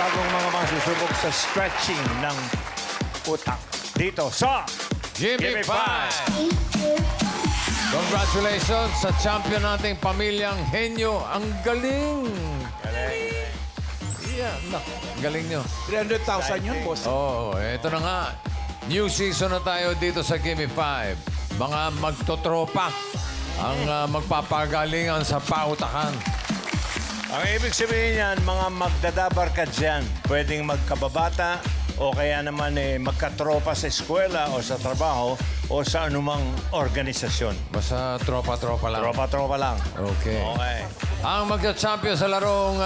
bagong mga susubok sa stretching ng utak. Dito sa Gimme 5! Congratulations sa champion nating pamilyang Henyo. Ang galing! Yeah, ang galing nyo. 300,000 yun, boss. Oo, eto na nga. New season na tayo dito sa Gimme 5. Mga magtotropa ang magpapagalingan sa pautakan. Ang ibig sabihin yan, mga magdadabar ka dyan. Pwedeng magkababata o kaya naman magkatropa sa eskwela o sa trabaho o sa anumang organisasyon. Basta tropa-tropa lang. Tropa-tropa lang. Okay. Okay. Ang magka-champion sa larong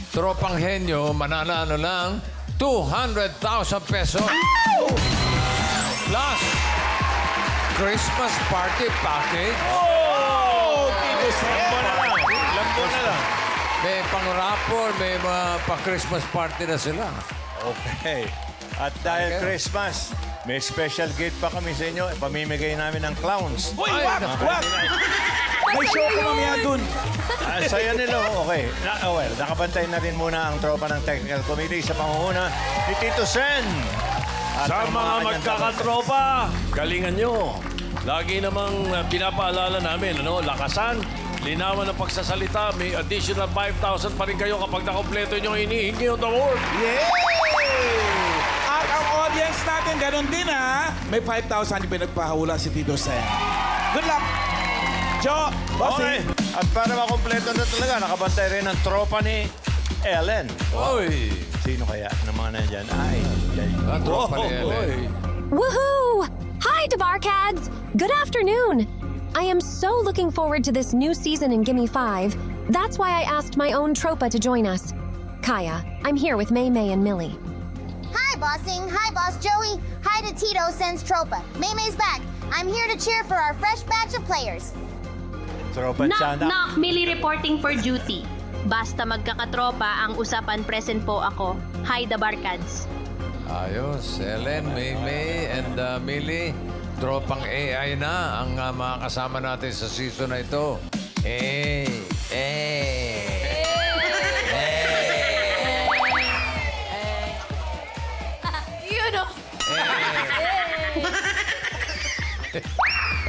Tropang Henyo, mananalo ng 200,000 pesos. Plus, Christmas party package. Oh! Lambo na lang. Lambo na lang. May pang-rapper, may mga pa-Christmas party na sila. Okay. At dahil Okay. Christmas, may special gift pa kami sa inyo. Pamimigay namin ng clowns. Uy, Ay, wag! naku. Wag! May show ko mamaya dun. Saya nila. Okay. Well, nakabantay na rin muna ang tropa ng Technical Committee sa pangunguna ni Tito Sen. At Sa ang mga kanyang magkakatropa, galingan nyo. Lagi namang pinapaalala namin, lakasan, linawan ng pagsasalita, may additional 5,000 pa rin kayo kapag nakompleto nyo ang hinihingi yung award. Yay! At ang audience natin, ganun din ha. May 5,000 yung pinagpahula si Tito Sen. Good luck! Jo, Okay. bossing. At para makompleto na talaga, nakabantay rin ang tropa ni Ellen. Oy! Sino kaya ng mga nandyan? Ay, Ang tropa ni Ellen. Woohoo! Hi, DeBarCads! Good afternoon! I am so looking forward to this new season in Gimme 5. That's why I asked my own Tropa to join us. Kaya, I'm here with May May and Millie. Hi, Bossing. Hi, Boss Joey. Hi to Tito Sens Tropa. Maymay's back. I'm here to cheer for our fresh batch of players. tropa Knock, Tiyanak. knock, Millie reporting for duty. Basta magkakatropa ang usapan, present po ako. Hi, the Barkads. Ayos. Ellen, May, and Millie. Tropang AI na ang mga kasama natin sa season na ito.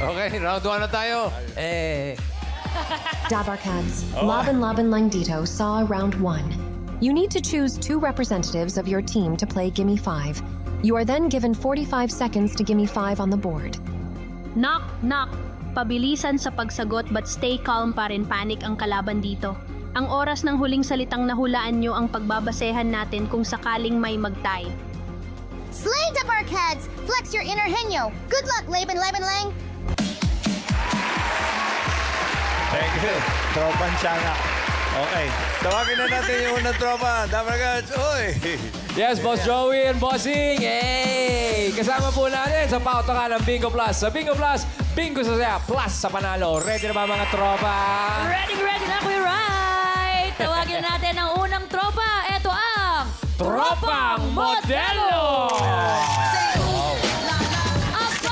Okay, round 1 na tayo. DaBarCads, Laban Lang Dito saw round 1. You need to choose 2 representatives of your team to play Gimme 5. You are then given 45 seconds to Gimme 5 on the board. Knock, knock. Pabilisan sa pagsagot but stay calm pa rin, panic ang kalaban dito. Ang oras ng huling salitang nahulaan nyo ang pagbabasehan natin kung sakaling may magtay. Slay the Barkads! Flex your inner henyo. Good luck, Laban Lang. Thank you. Tropa Tiyanak. Okay. Tawagin na natin yung unang tropa. Dabargads. Uy! Yes, Boss Joey and Bossing! Yay! Kasama po natin sa pautakan ng Bingo Plus. Sa Bingo Plus, Bingo sa saya, plus sa panalo. Ready na ba mga tropa? Ready na, Kuya Right! Tawagin na natin ang unang tropa. Ito ang... Tropang Modelo! Aba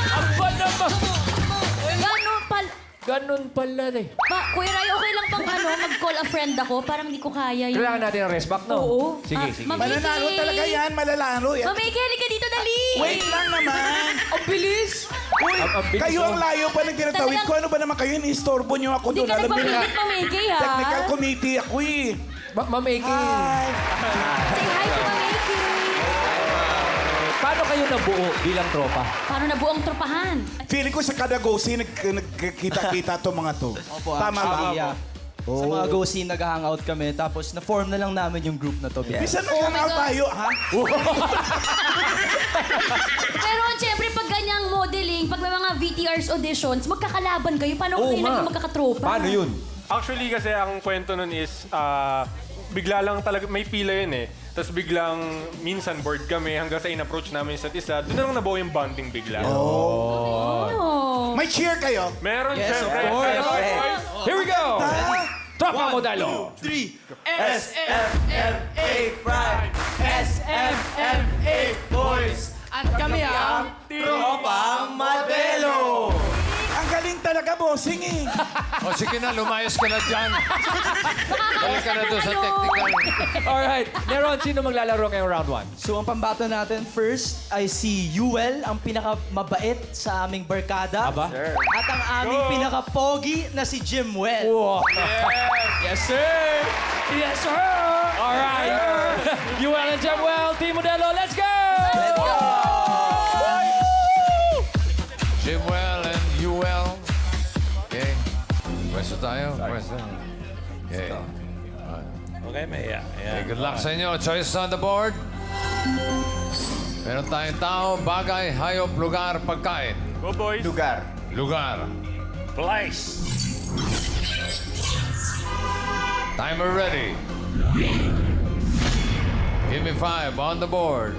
naman! Ganun pala eh. Kuya Ray, okay lang bang mag-call a friend ako? Parang hindi ko kaya yun. Kailangan natin ng rest back, no? Oo. Sige, sige. Mananalo talaga yan, malalaro yan. Mamiki, halika dito, dali! Wait lang naman. Ang bilis! Uy, Ang bilis, kayo ang oh. layo pa ng tinatawid ko. Ano ba naman kayo? Ini-istorbo niyo ako Hindi doon. ka Alam niyo na. nagpapilit, Mamiki, ha? Technical committee ako eh. Mamiki. Hi. Say hi to Mamiki! Paano kayo nabuo bilang tropa? Paano na buong tropahan? Feeling ko sa kada go-scene, nagkita-kita to mga to. Opo, Tama ba? actually, yeah. Sa mga go scene, nag-hangout kami. Tapos, na-form na lang namin yung group na to. Bisan nag-hangout tayo, ha? Pero siyempre, pag ganyang modeling, pag may mga VTRs auditions, magkakalaban kayo. Paano kayo naging magkakatropa? Paano yun? Actually kasi ang kwento nun is bigla lang talaga, may pila yun eh. Tapos biglang minsan bored kami hanggang sa in-approach namin isa't isa. Doon na lang nabuo yung bonding bigla. Oh. May cheer kayo? Meron syempre. Here we go! Tropa Modelo! SMMA Pride! SMMA Boys! At kami ang Tropang Modelo! Ang galing talaga, boy. bossing eh. O sige na, lumayas ka na dyan. Balik ka na doon sa technical. Alright. Neron, sino maglalaro ngayong round 1? So ang pambato natin first ay si Yuel, ang pinakamabait sa aming barkada. Aba? At ang aming pinaka-pogi na si Jimwell. Wow. Yes, sir! Yes, sir! Alright. Yuel and Jemwell, Team Modelo, let's go! Let's go! Jimwell and Yuel. Okay. Pwesto tayo. Pwesto. Okay. Okay, Maya. Okay, good luck sa inyo. Choice on the board. Meron tayong tao, bagay, hayop, lugar, pagkain. Go, boys. Lugar. Lugar. Place. Timer ready. Give me 5 on the board.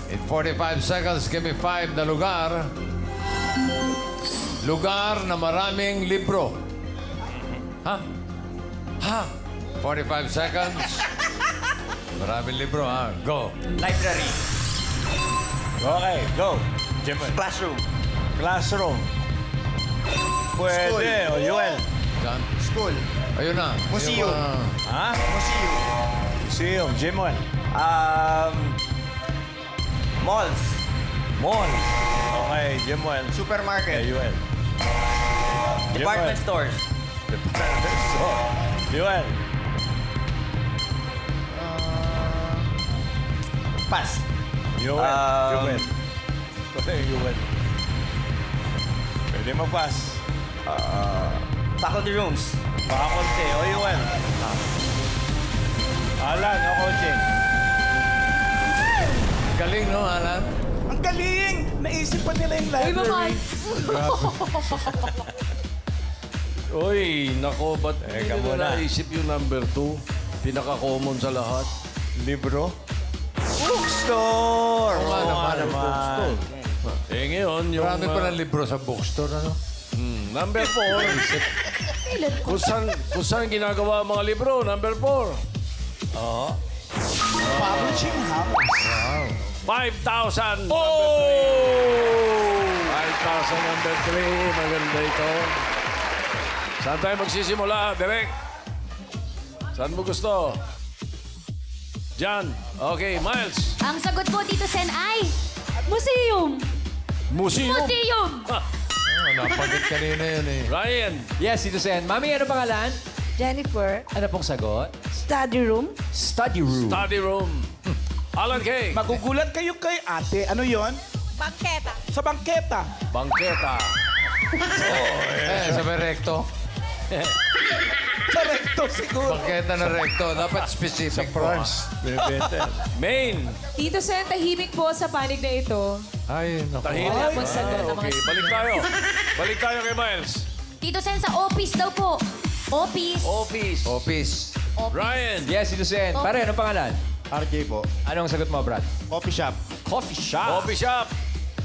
In 45 seconds, give me 5 na lugar. Lugar na maraming libro. Ha? Ha? 45 seconds. Maraming libro, ha? Go. Library. Okay, go. Classroom. Classroom. Pwede. O, Yuel. Dyan. School. Ayun na. Museum. Ha? Museum. Museum. Jimuel. Malls. Mall. Okay, Jimuel. Supermarket. Okay, Yuel. Department stores. Department store. Yuel. Pass. Yuel. Yuel. Okay, Yuel. Pwede mag-pass. Faculty rooms. Faculty. O, Yuel. Alan, o coaching. Galing, no, Alan? Ang galing! Naisip pa nila yung library. Uy, nako, ba't Teka hindi muna. nila naisip yung number 2? Pinaka-common sa lahat. Libro. Bookstore. Oo nga naman. Eh ngayon, yung... Marami pa ng libro sa bookstore, ano? Number 4. kung saan ginagawa ang mga libro? Number 4. Oo. Publishing house. 5,000. Oh! Number 3. 5,000 number 3. Maganda ito. Saan tayo magsisimula, Direk? Saan mo gusto? Diyan. Okay, Miles. Ang sagot po, Tito Sen, ay... Museum! Museum. Museum! Napagod kanina yun, eh. Ryan. Yes, Tito Sen. Mami, ano pangalan? Jennifer, Ano pong sagot? study room. Study room. Study room. Alan K. Magugulat kayo kay ate. Ano yon? Bangketa. Sa bangketa. Bangketa. Sa may recto. Sa recto siguro. Pagketa na recto. Dapat specific po. France. Binibenta. Maine. Tito Sen, tahimik po sa panig na ito. Ay, naku. Tahimik. Wala pong sagot ang mga Okay, balik tayo. Balik tayo kay Miles. Tito Sen, sa office daw po. Office. Office. Office. Ryan. Yes, Tito Sen. Pare, ano pangalan? RJ po. Anong sagot mo, Brad? Coffee shop. Coffee shop. Coffee shop.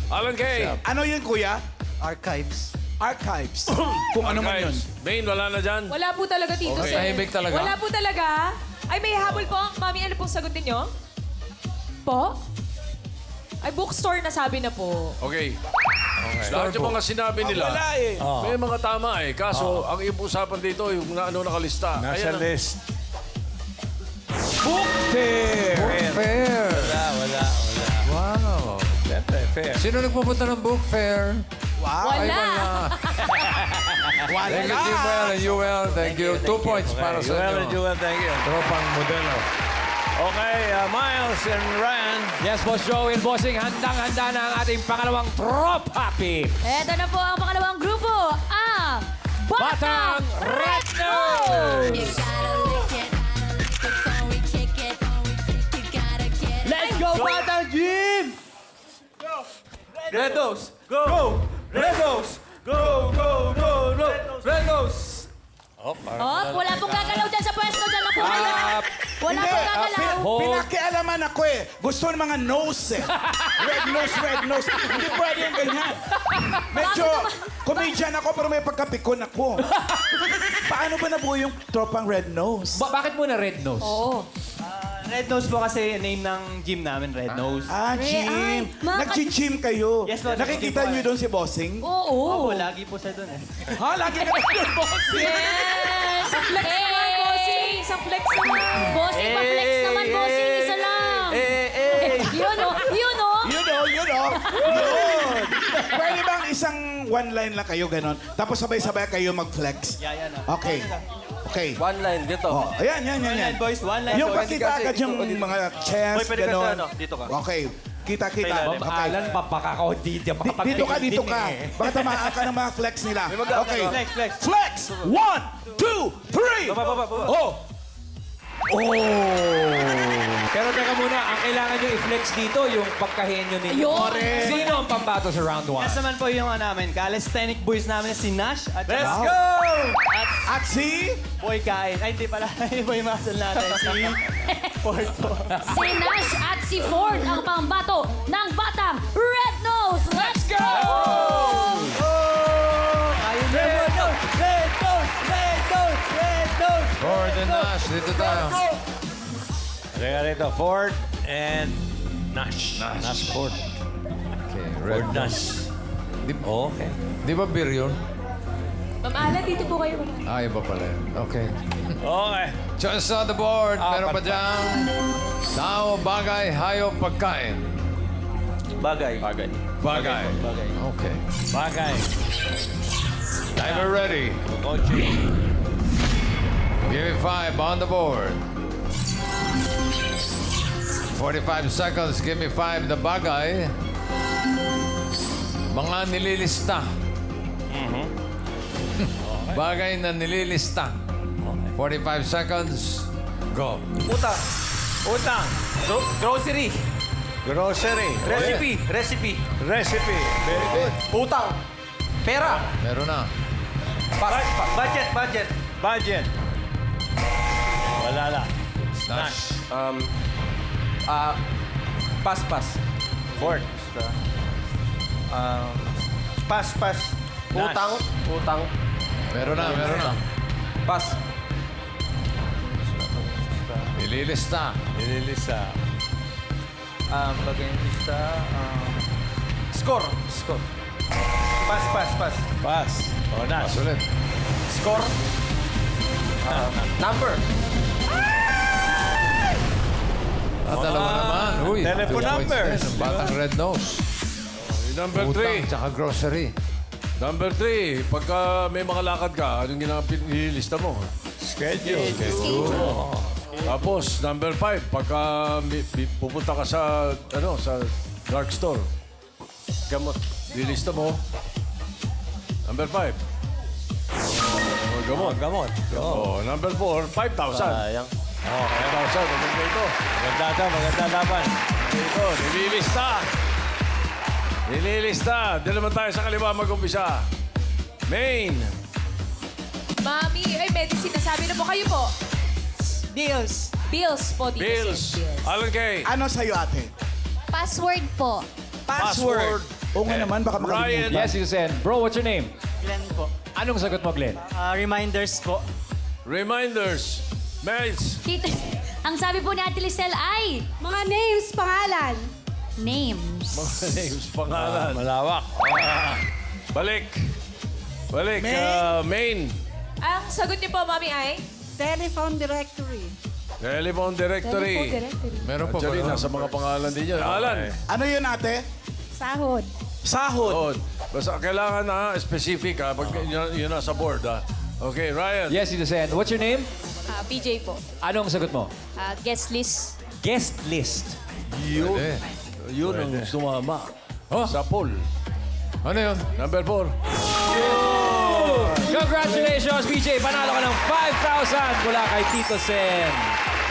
Alan K. Ano yun, kuya? Archives. Archives. Kung ano man yun. Archives. Maine, wala na dyan. Wala po talaga, Tito Okay. Sen. Tahimik talaga. Wala po talaga. Ay, may habol po. Mami, ano pong sagot ninyo? Po? Ay, bookstore na sabi na po. Okay. Lahat yung mga sinabi nila, Wala eh. may mga tama eh. Kaso, ang usapan dito, yung ano nakalista. Nasa Ayan, list. Book fair. Fair. Wala. Wow. Siyempre, fair. Sino nagpupunta ng book fair? Ay, Wala. wala. Thank you, Jimwell and Yuel. Thank you. 2 points para sa Joel and inyo. Joel, thank you. Tropang modelo. Okay, Miles and Ryan. Yes, Boss Joey and Bossing. Handang-handa na ang ating pangalawang Tropa Pips. Eto na po ang pangalawang grupo, ang Batang Red Nose! Let's go, Batang Jim! Red Nose. Go. Red Nose. Go. Red Nose. Oh, wala pong gagalaw dyan sa pwesto. Dyan lang po kayo. Wala Hindi, pong gagalaw. pinakialaman ako eh. Gusto ng mga nose eh. Red nose. Hindi pwede yung ganyan. Medyo comedian ako pero may pagkapikon ako. Paano ba nabuo yung tropang red nose? Bakit muna Red Nose? Oo. Red Nose po kasi name ng gym namin, Red Nose. Gym. mga Nag-gym kayo. Yes, Lord. Nakikita niyo doon si Bossing? Oo. Opo, lagi po siya doon eh. Ha? Lagi ka doon, Bossing? Yes! Sa flex naman, bossing! Sa flex naman! Bossing, pa-flex naman, bossing. Isa lang. Yun, oh. Yun, oh. You know. Yun. Pwede bang isang one line lang kayo ganon? Tapos sabay-sabay kayo mag-flex? Yan. Okay. Okay. One line, dito. Oh, ayan. One line, boys. One line, Yung boys. pakita agad yung mga chest, Boy, pwede ka ganon. sa ano? Dito ka. Okay. Kita. Ma'am Alan, papakakaunti dyan. Dito ka. Baka tamaan ka ng mga flex nila. Okay. Flex. Flex! 1, 2, 3! Baba. Oh! Pero teka muna, ang kailangan nyo i-flex dito, yung pagkahenyo ninyo. Ayun. Sino ang pambato sa round 1? Yes naman po yung namin. Calisthenic boys namin si Nash at Let's Wow. go! At si... Boy Kain. Ay, hindi pala. Yung boy muscle natin. Si Ford po. Si Nash at si Ford ang pambato ng batang Red Nose. Let's go! Ford and Nash, dito tayo. Kaya rito, Ford and Nash. Nash Ford. Okay, Ford Red Nash. Okay. Di ba beer yun? Ma'am Alan, dito po kayo. Iba pala yun. Okay. Okay. Choice on the board. Meron pa dyan. Tao, bagay, hayop, pagkain. Bagay. Bagay. Okay. Bagay. Timer ready. Coaching. Give me 5 on the board. 45 seconds. Give me 5 the bagay. Mga nililista. Bagay na nililista. 45 seconds. Go. Utang. Grocery. Grocery. Recipe. Recipe. Very good. Utang. Pera. Meron na. Budget. Budget. Wala lang. Nash. Pass. Ford. Pass. Utang. Meron na. Pass. Nililista. Nililista. Bagay lista. Score. Pass. Pass. O, Nash. Sulit. Score. Number. Dalawa naman. Uy, Telephone 2 points numbers. din. Ang batang red nose. Number Utang 3. tsaka grocery. Number 3, pagka may mga lakad ka, anong nililista mo? Schedule. Tapos, number 5, pagka pupunta ka sa drugstore, gamot, lilista mo. Number 5. Gamot. Oh, number 4, 5,000. Sayang. 5,000, maganda ito. Maganda laban. Ito, nililista. Di naman tayo sa kaliwa mag-umpisa. Main. Mami, medicine. Nasabi na po kayo po. Bills. Bills po dito. Bills. Alan Kay. Ano sa'yo, ate? Password po. Password. Oo nga naman, baka Ryan. makalimutan. Yes, Susan. Bro, what's your name? Glenn po. Anong sagot mo, Glenn? Reminders po. Reminders. Mates. Tito, ang sabi po ni Ate Lisel ay Mga names, pangalan. names. Mga names, pangalan. Malawak. Balik. Main. Ang sagot niyo po, Mami, ay? Telephone directory. Telephone directory. Meron pa ba? Actually, nasa mga pangalan din yan. Alan. Ano yun, ate? Sahod. Sahod. Doon. Basta kailangan na specific ha. Pag yun nasa board ha. Okay, Ryan. Yes, Susan. What's your name? PJ po. Anong sagot mo? Guest list. Guest list. Pwede. Yun ang sumama. Oh. Sa pool. Ano yun? Number 4. Congratulations, PJ! Panalo ka ng 5,000 mula kay Tito Sen.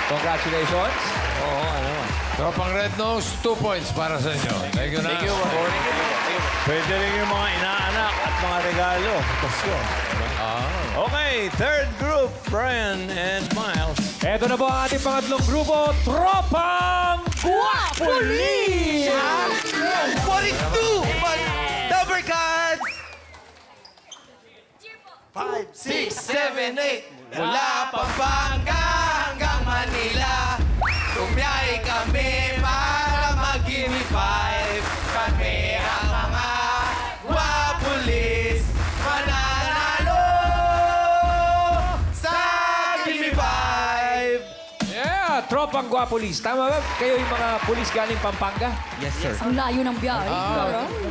Congratulations. Oo, ano. Tropang Red Nose, 2 points para sa inyo. Thank you na. Pwede rin yung mga inaanak at mga regalo. Pasko. Okay, third group, Brian and Miles. Eto na po ang ating pangatlong grupo, Tropang Guapuli! 42! Number cards! 5, 6, 7, 8. Mula Pampanga hanggang Manila. sa Tropang Guapolis. Tama ba? Kayo yung mga pulis galing Pampanga? Yes, sir. Ang layo ng biyahe.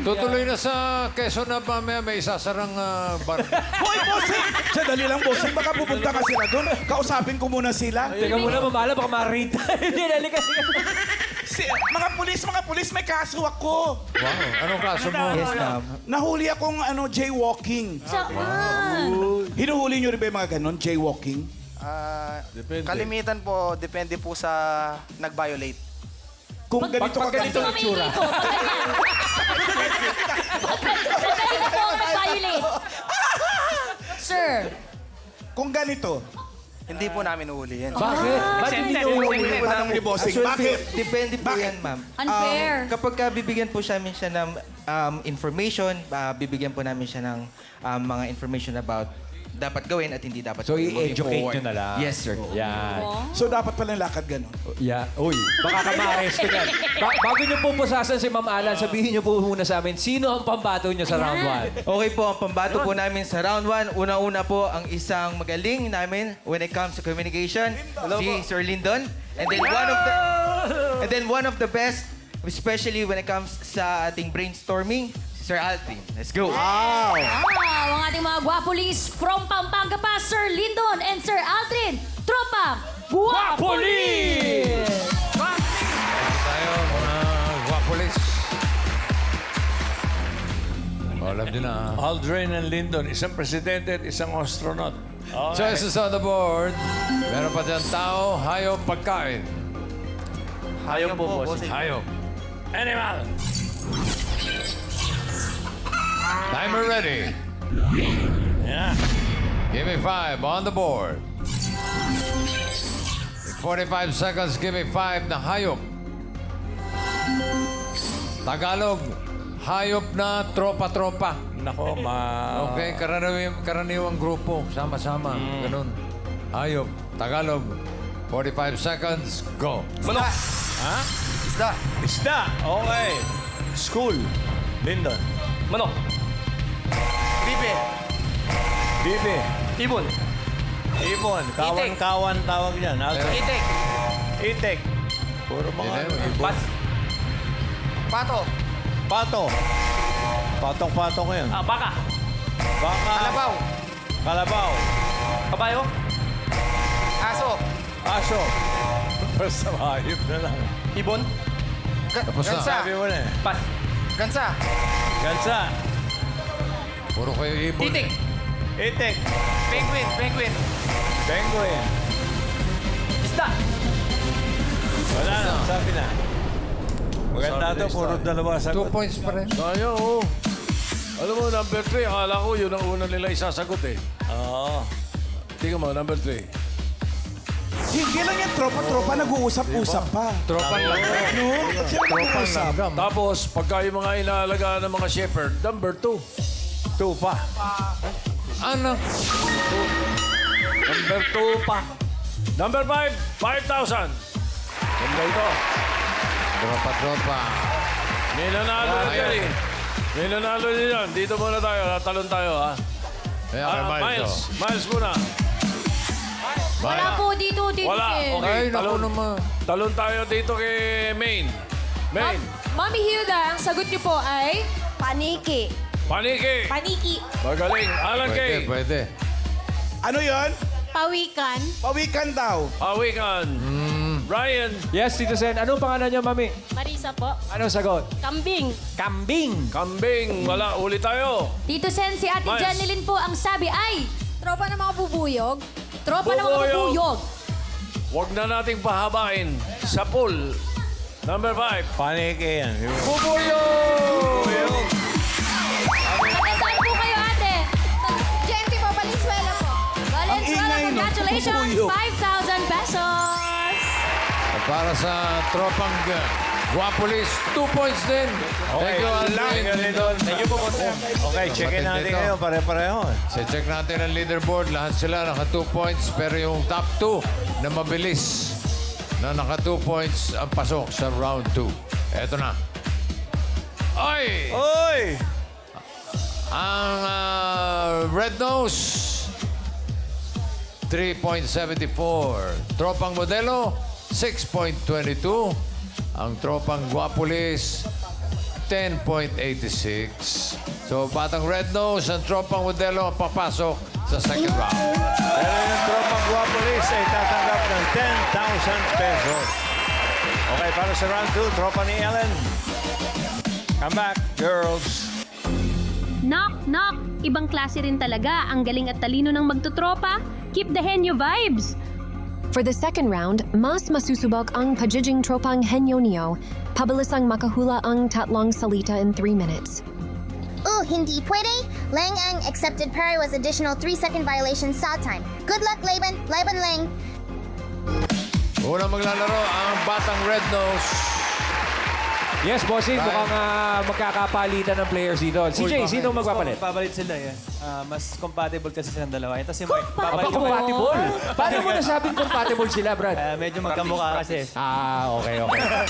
Tutuloy na sa Quezon na mamaya may isasarang bar. Hoy, bossing! Sandali lang, bossing. Baka pupunta ka sila doon. Kausapin ko muna sila. Teka muna, mamala, baka marita. Hindi, halika. Mga pulis, may kaso ako. Wow, anong kaso mo? Yes, ma'am. Nahuli akong jaywalking. Saan? Hinuhuli nyo rin ba yung mga ganon, jaywalking? Kalimitan po, depende po sa nag-violate. Kung ganito ka ganito ang itsura. Sandali na po ang nag-violate. Sir. Kung ganito. Hindi po namin uhulihin. Bakit? Ba't hindi nyo Ulit tanong ni bossing. Bakit? Depende po Bakit? yan, ma'am. Unfair. Kapag bibigyan po namin siya ng information, bibigyan po namin siya ng mga information about dapat gawin at hindi dapat So, moving i-educate forward. nyo na lang. Yes, sir. Yan. So, dapat palang lakad ganon. Yeah. Uy, baka ka ma-arresto yan. Bago nyo po pusasan si Ma'am Alan, sabihin nyo po muna sa amin, sino ang pambato nyo sa round 1? Okay po, ang pambato po namin sa round 1, una-una po ang isang magaling namin when it comes to communication, si Sir Lyndon. And then one of the best, especially when it comes sa ating brainstorming, Sir Aldrin. Let's go. Wow, ang ating mga Guapolis from Pampanga pa, Sir Lyndon and Sir Aldrin. Tropang Guapolis! Tayo, mga Guapolis. Alam din na. Aldrin and Lyndon, isang presidente at isang astronaut. Choices on the board. Meron pa dyan tao, hayop, pagkain. Hayop po, boss. Hayop. Animal. Timer ready. Yeah. Give me 5 on the board. In 45 seconds, give me 5 na hayop. Tagalog, hayop na tropa-tropa. Nako, Okay, karaniwang grupo. Sama-sama. Ganun. Hayop. Tagalog. 45 seconds. Go. Manok. Ha? Isda. Isda. Okay. School. Lyndon. Manok. Bibe. Bibi. Ibon. Ibon. Kawan-kawan tawag yan. Aldrin. Itik. Itik. Puro mga ibon. Pato. Pato. Patong-patong ko yan. Baka. Baka. Kalabaw. Kalabaw. Kabayo. Aso. Aso. Basta hayop na lang. Ibon. Tapos na. Sabi mo na eh. Pas. Gansa. Gansa. Puro kayo ibon. Itik. Itik. Penguin. Penguin. Penguin. Isda. Wala na. Sabi na. Maganda to. Puro dalawa 2 sagot. points pa rin. Tayo, oh. Alam mo, number 3, akala ko yun ang una nila isasagot eh. Oo. Tingnan mo, number 3. Hindi lang yan, tropa-tropa, nag-uusap-usap pa. Tropan lang. No? Sila nag-uusap. Tapos, pagka yung mga inaalagaan ng mga shepherd, number 2. 2 pa. Ano? Number 2 pa. Number 5, 5,000. Ganda ito. Tropa-tropa. May nanalo Ayun. yan eh. May nanalo din yan. Dito muna tayo. Talon tayo, ha? Miles muna. Wala po dito, Tito Wala. Ken. Okay, Ay, naku talon. naman. Talon tayo dito kay Maine. Maine. Mami Hilda, ang sagot niyo po ay... Paniki. Paniki. Paniki. Magaling. Alan Pwede, Kay. pwede. Ano yon? Pawikan. Pawikan daw. Awikan. Ryan. Yes, Tito Sen. Anong pangalan nyo, Mami? Marisa po. Anong sagot? Kambing. Kambing. Kambing. Wala. Ulit tayo. Tito Sen, si Ate Miles. Janelyn po ang sabi ay... Tropa ng mga bubuyog. Tropa ng mga Bubuyog. bubuyog. Huwag na nating pahabain sa pool. Number 5. Paniki yan. Bubuyo! Saan po kayo, ate? Genti po, Valenzuela po. Valenzuela, ingay, no? congratulations! Bubuyog. 5,000 pesos! Para sa tropang Guapolis, 2 points din. Thank you, Aldrin. Thank you po, Okay, checkin natin Dito. kayo. Pare-pareho. Check natin ang leaderboard. Lahat sila naka 2 points. Pero yung top 2 na mabilis na naka 2 points ang pasok sa round 2. Eto na. Ay! Oy! Ang Red Nose, 3.74. Tropang Modelo, 6.22. Ang tropang Guapolis, 10.86. So, batang Red Nose, ang tropang Modelo, papasok sa second round. Pero yung tropang Guapolis ay tatanggap ng 10,000 pesos. Okay, para sa round 2, tropa ni Ellen. Come back, girls. Knock, knock! Ibang klase rin talaga. Ang galing at talino ng magtutropa. Keep the henyo vibes! For the second round, mas masusubok ang pagiging tropang henyo niyo. Pabilisang makahula ang tatlong salita in 3 minutes. Hindi pwede. Lang Ang accepted parry was additional 3-second violation saw time. Good luck, Laban. Laban Lang. Unang maglalaro ang batang Red Nose. Yes, bossing. Mukhang magkakapalitan ng players dito. CJ, sino magpapalit? Papalit sila yan. Mas compatible kasi silang dalawa. Ito si Mark. Compatible? Paano mo nasabing compatible sila, Brad? Medyo magkamukha kasi. Okay.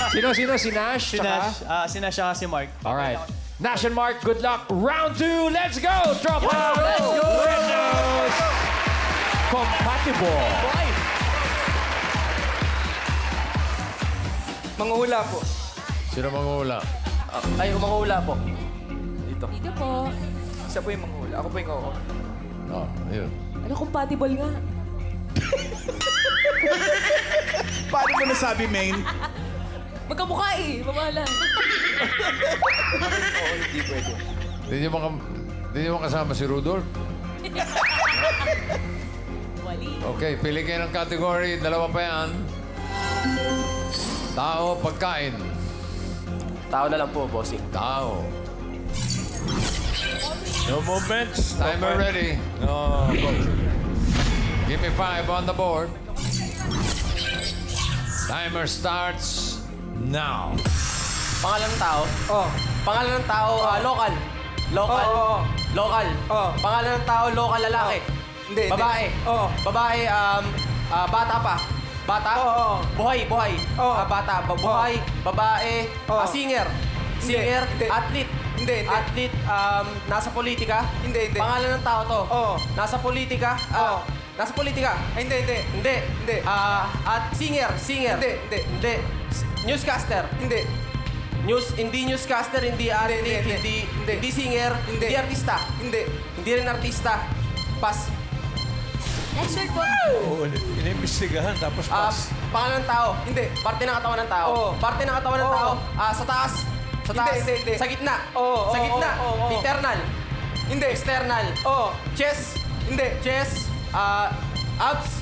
Sino? Si Nash? Si Nash, si Nash at si Mark. Alright. Nash and Mark, good luck. Round 2, let's go! Tropa! Let's go! Red Nose! Compatible. Manguhula po. Sino manguhula? Ay, manguhula po. Dito. Dito po. Isa po yung manguhula. Ako po yung oo. Yun. Ano, compatible nga? Paano mo nasabi, main? Magkamukha eh. Mamala. Hindi pwede. Hindi mo kasama si Rudolph? Wali. Okay, pili kayo ng category. Dalawa pa yan. Tao, pagkain. Tao na lang po, bossing. Tao. No movements. Timer ready. No, coach. Give me 5 on the board. Timer starts now. Pangalan ng tao? Pangalan ng tao, local. Local. Local. Pangalan ng tao, local lalaki. Hindi. Babae. Babae, bata pa. Bata? Buhay. Bata. Buhay. Babae. Singer. Singer. Athlete. Athlete. Nasa politika. Pangalan ng tao to. Nasa politika. Nasa politika. Hindi. At singer. Hindi. Newscaster. Hindi newscaster, hindi athlete, hindi singer, hindi artista. Hindi rin artista. Pass. Next word po. Inimbestigahan tapos pass. Pangalan ng tao. Hindi. Parte ng katawan ng tao. Parte ng katawan ng tao. Sa taas. Sa taas. Sa gitna. Sa gitna. Internal. Hindi. External. Chest. Hindi. Chest. Abs.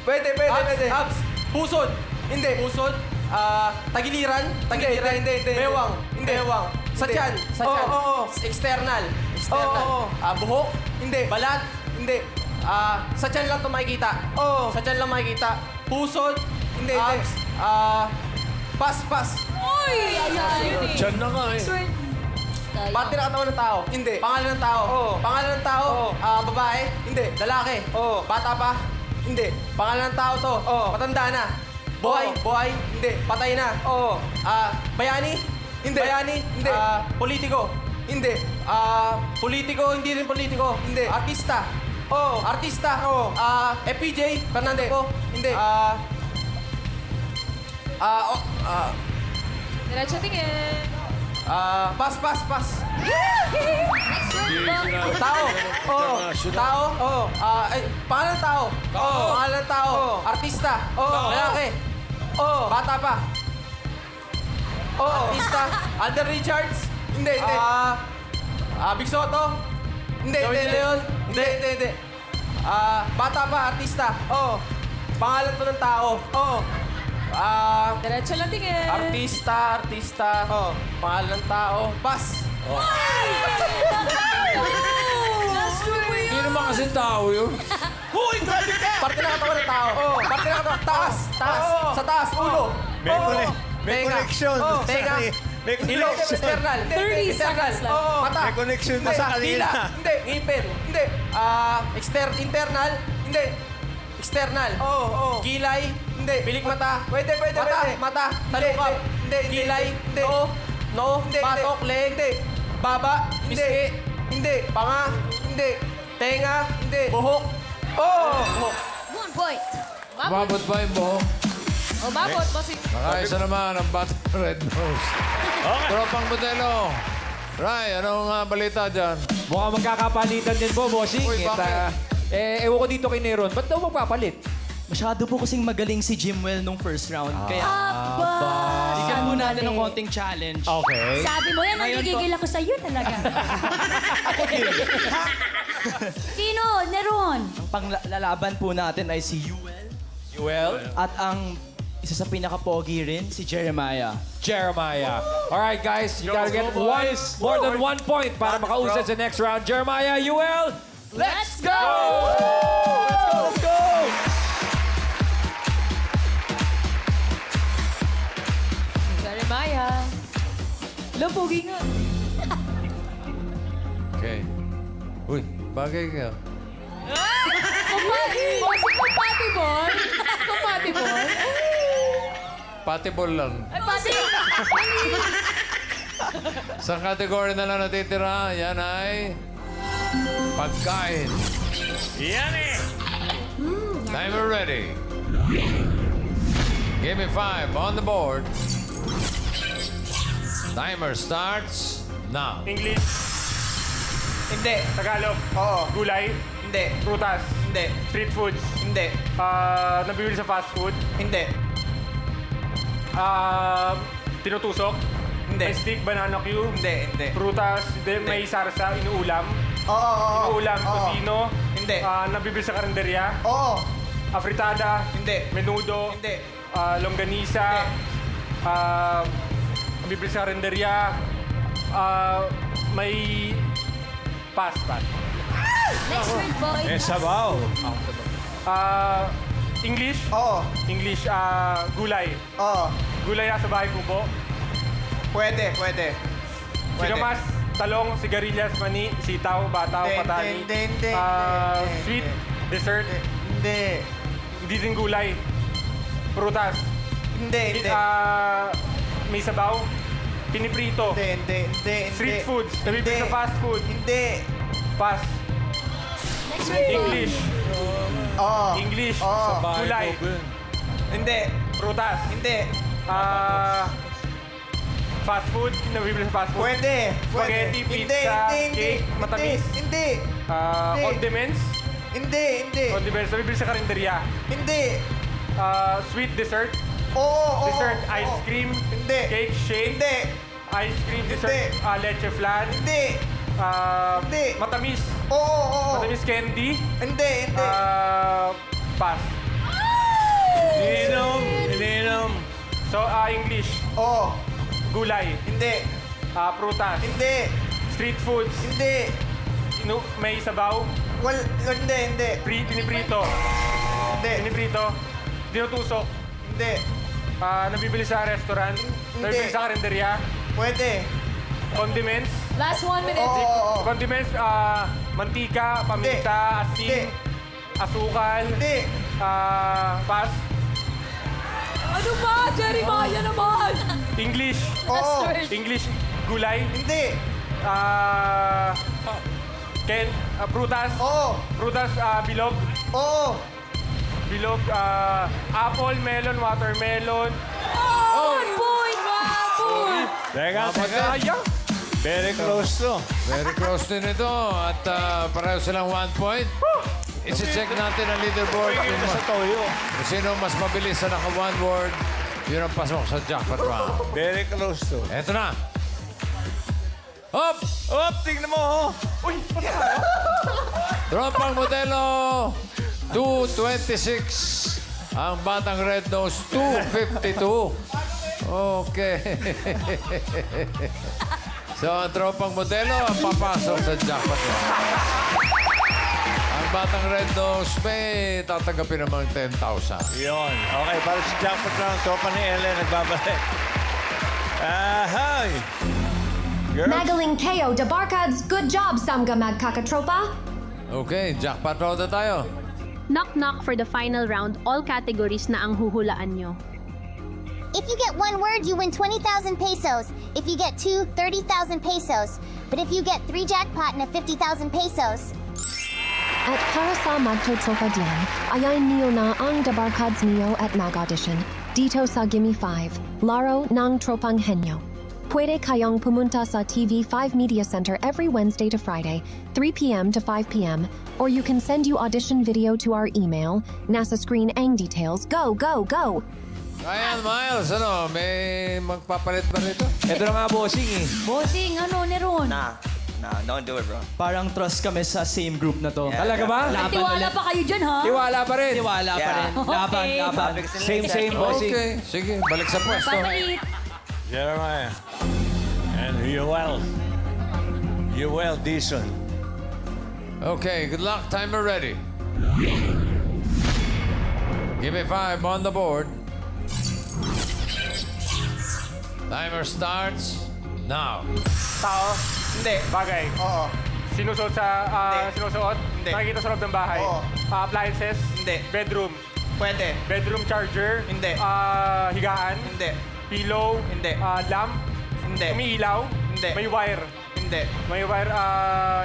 Pwede. Abs. Pusod. Hindi. Pusod. Tagiliran. Hindi. Bewang. Hindi. Bewang. Sa tiyan. External. Buhok. Hindi. Balat. Hindi. Sa tiyan lang ito makikita. Sa tiyan lang makikita. Pusod. Hindi. Abs. Pass. Uy! Yun eh. Diyan na nga eh. Sword. Parte ng katawan ng tao. Hindi. Pangalan ng tao. Pangalan ng tao. Babae. Hindi. Lalaki. Bata pa. Hindi. Pangalan ng tao to. Matanda na. Buhay. Hindi. Patay na. Bayani. Hindi. Bayani. Hindi. Politiko. Hindi. Politiko. Hindi rin politiko. Hindi. Artista. Artista. FPJ. Fernandez. Hindi. Diretso tingin. Pass. Next word po. Tao. Tao. Pangalan ng tao. Pangalan ng tao. Artista. Lalaki. Bata pa. Artista. Alden Richards. Hindi. Big Soto. Hindi. Leon. Hindi. Bata pa. Artista. Pangalan to ng tao. Diretso lang tingin. Artista. Pangalan ng tao. Pass. Last word. Hindi naman kasi tao yun. Huy, grabe ka! Parte ng katawan ng tao. Parte ng katawan. Taas. Sa taas. Ulo. May connection. Tenga. May Ilong. connection. External. 30 seconds lang. Mata. May connection na sa kanila. Hindi. Ngipin. Hindi. Internal. Hindi. External. Kilay. Hindi. Bilik mata. Pwede. Mata. Talukap. Hindi. Kilay. Hindi. No. Batok. Leg. Hindi. Baba. Hindi. Panga. Hindi. Tenga. Hindi. Buhok. Buhok. 1 point. Mabot ba yung buhok? Umabot, bossing. Nakaisa naman ang Batang Red Nose. Tropang modelo. Ray, anong balita dyan? Mukhang magkakapalitan din po, bossing. Uy, bakit? Ewan ko dito kay Neron. Ba't daw magpapalit? Masyado po kasing magaling si Jimwell nung first round. Kaya, bigyan mo natin ng konting challenge. Okay. Sabi mo yan, nagigigil ako sa'yo talaga. Sino? Neron? Ang panglalaban po natin ay si Yuel. Well, At ang isa sa pinaka-pogi rin, si Jeremiah. Jeremiah. All right, guys. You gotta get more than 1 point para makausad sa next round. Jeremiah, UL, let's go! Let's go! Jeremiah. Lapugi nga. Okay. Uy, bagay ka. Compatible? Compatible? Patibol lang. Ay, pati. Sa category na lang natitira, yan ay pagkain. Yan eh! Timer ready. Give me 5 on the board. Timer starts now. English, Hindi. Tagalog, Oo. gulay, Hindi. prutas, Hindi. street foods, Hindi. nabibili sa fast food, Hindi. tinutusok, Hindi. may stick, banana cube, Hindi. Hindi. prutas, may sarsa, inuulam, Oo. inuulam, tocino, Hindi. nabibili sa karinderya, Oo. afritada, Hindi. menudo, Hindi. longganisa, nabibili sa karinderya, may pass. Next word, boy. Eh, sabaw. English, Oo. English, gulay. Oo. Gulay sa bahay ko po. Pwede. Pwede. Sinamas, talong, sigarilyas, mani, sitaw, bataw, Hindi, patani. hindi. Sweet, dessert, Hindi. hindi din gulay. Prutas. Hindi. May sabaw. Piniprito. Hindi. Street foods. Nabibili sa fast food. Hindi. Pass. Next word, boy. English. Oo. English. Oo. Gulay. Hindi. Prutas. Hindi. Fast food. Nabibili sa fast food. Pwede. Spaghetti, Hindi. pizza, Hindi. cake, matamis. Hindi. Condiments. Hindi. Condiments. Nabibili sa karinderya. Hindi. Sweet dessert. Oo. Dessert, ice cream. Hindi. Cake, shake. Hindi. Ice cream, dessert, leche flan. Hindi. Hindi. Matamis. Oo. Matamis candy. Hindi. Pass. Ininom. So, English. Oo. Gulay. Hindi. Prutas. Hindi. Street foods. Hindi. May sabaw. Hindi. Piniprito. Hindi. Piniprito. Dinutusok. Hindi. Nabibili sa restaurant. Nabibili sa karinderya. Pwede. Condiments. Last 1 minute. Oo. Condiments, mantika, paminta, Hindi. asin, asukal. Hindi. Pass. Ano ba? Jeremiah naman. English. Oo. English, gulay. Hindi. Prutas. Oo. Prutas, bilog. Oo. Bilog, apple, melon, watermelon. Oh, point. Wow. Teka. Sayang. Very close to. Very close din ito. At pareho silang 1 point. Isi-check natin ang leaderboard. Tingin sa toyo. Kung sino mas mabilis sa naka-1 word, yun ang pasok sa jackpot round. Very close to. Eto na. Hop! Tingnan mo, oh. Tropang modelo, 226. Ang Batang Red Nose, 252. Okay. So, ang tropang modelo ang papasok sa jackpot round. Ang Batang Red Nose may tatanggapin naman 10,000. Yun. Okay, para sa jackpot round, tropa ni Ellen nagbabalik. Hi! Girls. Magaling KO de Barkads. Good job, Samga Magkakatropa. Okay, jackpot round na tayo. Knock-knock for the final round, all categories na ang huhulaan nyo. If you get one word, you win 20,000 pesos. If you get two, 30,000 pesos. But if you get 3 jackpot and a 50,000 pesos. At para sa Magtotropa Dian, ayain niyo na ang de Barkads niyo at Mag Audition. dito sa Gimme 5, laro ng tropang henyo. Pwede kayong pumunta sa TV5 Media Center every Wednesday to Friday, 3 p.m. to 5 p.m. Or you can send you audition video to our email. Nasa screen ang details. Go, go, go! Ayan, Miles, ano, may magpapalit ba rito? Ito na nga, bossing eh. Bossing, ano, Neron? Nah, don't do it, bro. Parang trust kami sa same group na to. Talaga ba? Laban Tiwala ulit. pa kayo dyan, ha? Tiwala pa rin. Tiwala pa rin. Laban, Okay. laban. Same, bossing. Okay, sige, balik sa pwesto. Papait. Jeremiah. And Yuel Dison. Okay, good luck. Timer ready. Give me 5 on the board. Timer starts now. Tao? Hindi. Bagay? Oo. Sinusuot sa... sinusuot? Hindi. Nakikita sa loob ng bahay? Oo. Appliances? Hindi. Bedroom? Pwede. Bedroom charger? Hindi. Higaan? Hindi. Pillow? Hindi. Lamp? Hindi. Umiilaw? Hindi. May wire? Hindi. May wire,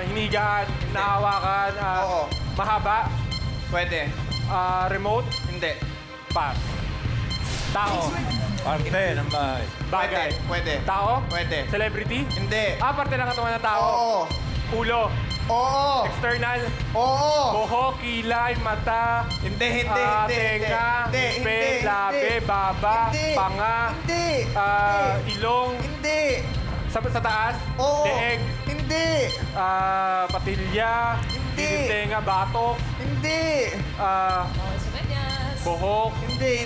hinigaan, nahawakan, Oo. mahaba, Pwede. remote, Hindi. pass. Tao, Parte ng bahay. bagay. Pwede. Tao, Pwede. celebrity, Hindi. parte ng katawan ng tao. Oo. Ulo, Oo. external, Oo. buhok, kilay, mata, Hindi. tenga, ngipin, labi, baba, Hindi. panga, Hindi. ilong, Hindi. sa taas, Oo. leeg, Hindi. patilya, Hindi. tenga, batok, Hindi. buhok, Hindi.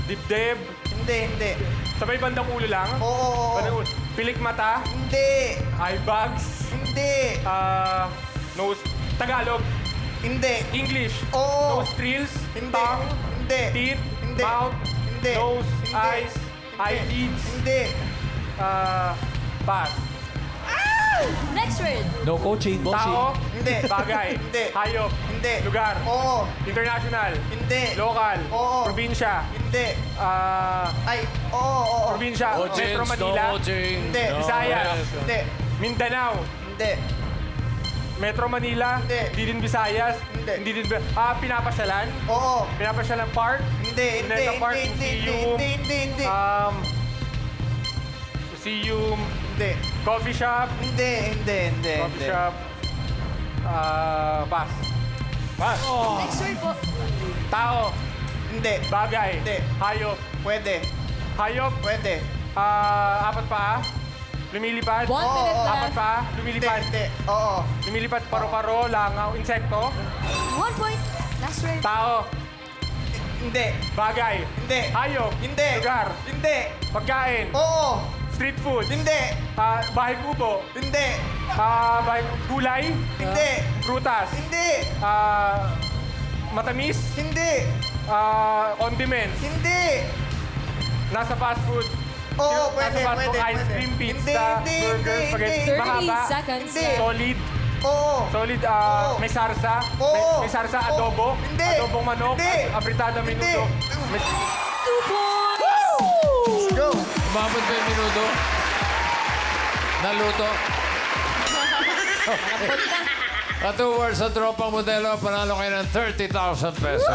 dibdib, Hindi. sa may bandang ulo lang, Oo. bandang ulo, pilik mata, Hindi. eye bags, Hindi. nose, Tagalog, Hindi. English, Oo. nostrils, Hindi. tongue, Hindi. teeth, Hindi. mouth, Hindi. nose, Hindi. eyes, eyelids, Hindi. pass. Next word. No coaching, bossing. Tao, Hindi. bagay, Hindi. hayop, Hindi. lugar, Oo. international, Hindi. local, Oo. probinsya, Hindi. Ay, oo. probinsya, Metro Manila, Hindi. Visayas, Hindi. Mindanao, Hindi. Metro Manila, Hindi. din Visayas, Hindi. din pinapasyalan, Oo. pinapasyalan park, Hindi. Luneta Park, museum, Hindi. museum, Hindi. coffee shop, Hindi. coffee shop, pass. Pass. Next word po. Tao, Hindi. bagay, Hindi. hayop, Pwede. hayop, Pwede. apat paa, lumilipad, 1 minute Oo. apat left. paa, Hindi. lumilipad, Hindi. Oo. lumilipad, paro-paro, langaw, insekto, 1 point. Last word. tao, Hindi. bagay, Hindi. hayop, Hindi. lugar, Hindi. pagkain, Oo. street food, Hindi. bahay kubo, Hindi. bahay gulay, Hindi. prutas, Hindi. matamis, Hindi. condiments, Hindi. nasa fast food, Oo, nasa pwede, fast pwede, food, ice pwede. cream, Hindi, pizza, hindi, burger, hindi, spaghetti, hindi. 30 mahaba, seconds Hindi. left. solid, Oo. solid, Oo. may sarsa, Oo. may sarsa, Oo. adobo, Hindi. adobong manok, Hindi. afritada minuto, Hindi. may 2 points. Go. Umabot ba yung minuto? Naluto? 2 words sa tropang modelo, panalo kayo ng 30,000 pesos.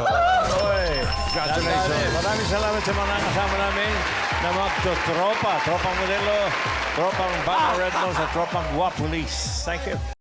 Oy, Congratulations. Maraming salamat sa mga kasama namin na magtotropa. Tropang modelo, tropang Banga Red Nose at tropang Guapulis. Thank you.